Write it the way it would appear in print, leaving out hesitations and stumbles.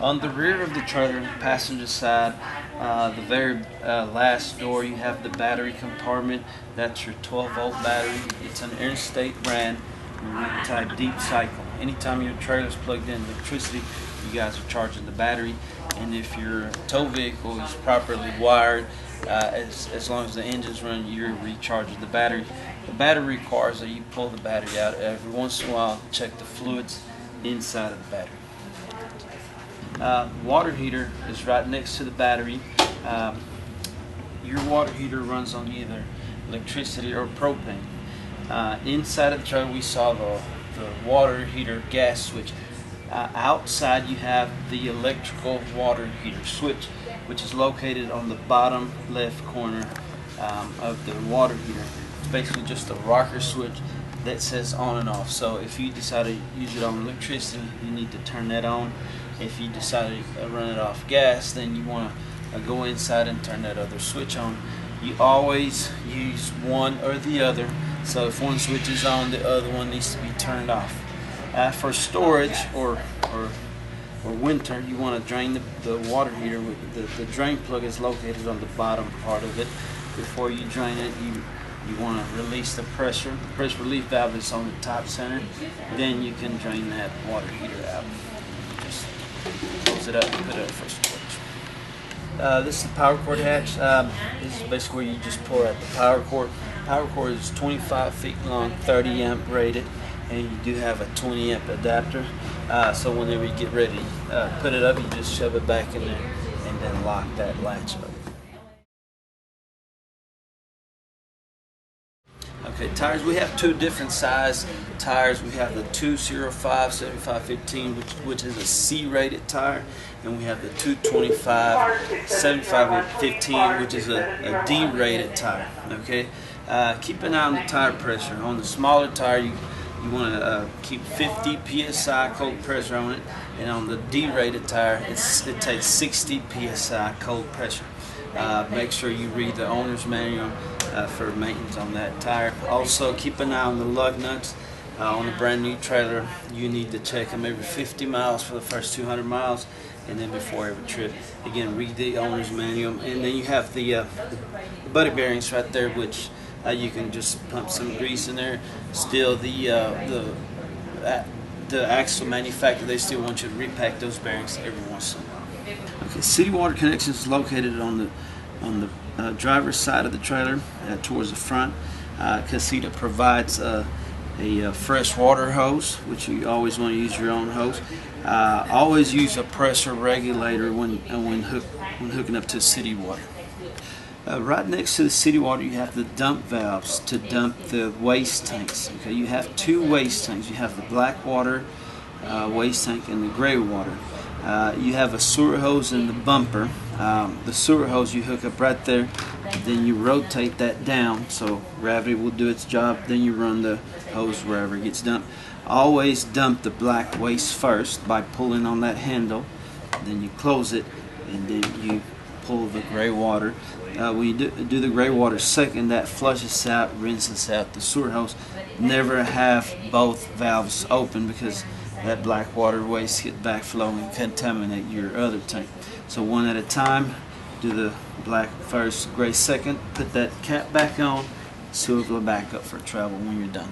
On the rear of the trailer, passenger side, the very last door, you have the battery compartment. That's your 12-volt battery. It's an Interstate brand, type deep cycle. Anytime your trailer is plugged in electricity, you guys are charging the battery. And if your tow vehicle is properly wired, as long as the engine's running, you're recharging the battery. The battery requires that you pull the battery out every once in a while to check the fluids inside of the battery. Water heater is right next to the battery. Your water heater runs on either electricity or propane. Inside of the trailer, we saw the water heater gas switch. Outside, you have the electrical water heater switch, which is located on the bottom left corner of the water heater. It's basically just a rocker switch that says on and off. So if you decide to use it on electricity, you need to turn that on. If you decide to run it off gas, then you want to go inside and turn that other switch on. You always use one or the other. So if one switch is on, the other one needs to be turned off. For storage or winter, you want to drain the water heater. The drain plug is located on the bottom part of it. Before you drain it, you want to release the pressure. The pressure relief valve is on the top center. Then you can drain that water heater out. Just close it up and put it up for storage. This is the power cord hatch. This is basically where you just pull out the power cord. Power cord is 25 feet long, 30 amp rated, and you do have a 20 amp adapter. So whenever you get ready to put it up, you just shove it back in there and then lock that latch up. Okay, tires. We have two different size tires. We have the 205 7515, which is a C-rated tire, and we have the 225 7515, which is a D-rated tire. Okay, keep an eye on the tire pressure. On the smaller tire, you want to keep 50 psi cold pressure on it, and on the D-rated tire, it takes 60 psi cold pressure. Make sure you read the owner's manual for maintenance on that tire. Also, keep an eye on the lug nuts. On a brand new trailer, you need to check them every 50 miles for the first 200 miles, and then before every trip. Again, read the owner's manual, and then you have the buddy bearings right there, which you can just pump some grease in there. Still, the axle manufacturer, they still want you to repack those bearings every once in a while. Okay, city water connection is located on the driver's side of the trailer towards the front. Casita provides a fresh water hose, which you always want to use your own hose. Always use a pressure regulator when hooking up to city water. Right next to the city water, you have the dump valves to dump the waste tanks. Okay, you have two waste tanks. You have the black water waste tank and the gray water. You have a sewer hose in the bumper. The sewer hose you hook up right there, then you rotate that down so gravity will do its job, then you run the hose wherever it gets dumped. Always dump the black waste first by pulling on that handle, then you close it, and then you pull the gray water. When you do the gray water second, that flushes out, rinses out the sewer hose. Never have both valves open, because that black water waste get backflow and contaminate your other tank. So one at a time, do the black first, gray second, put that cap back on, seal it back up for travel when you're done.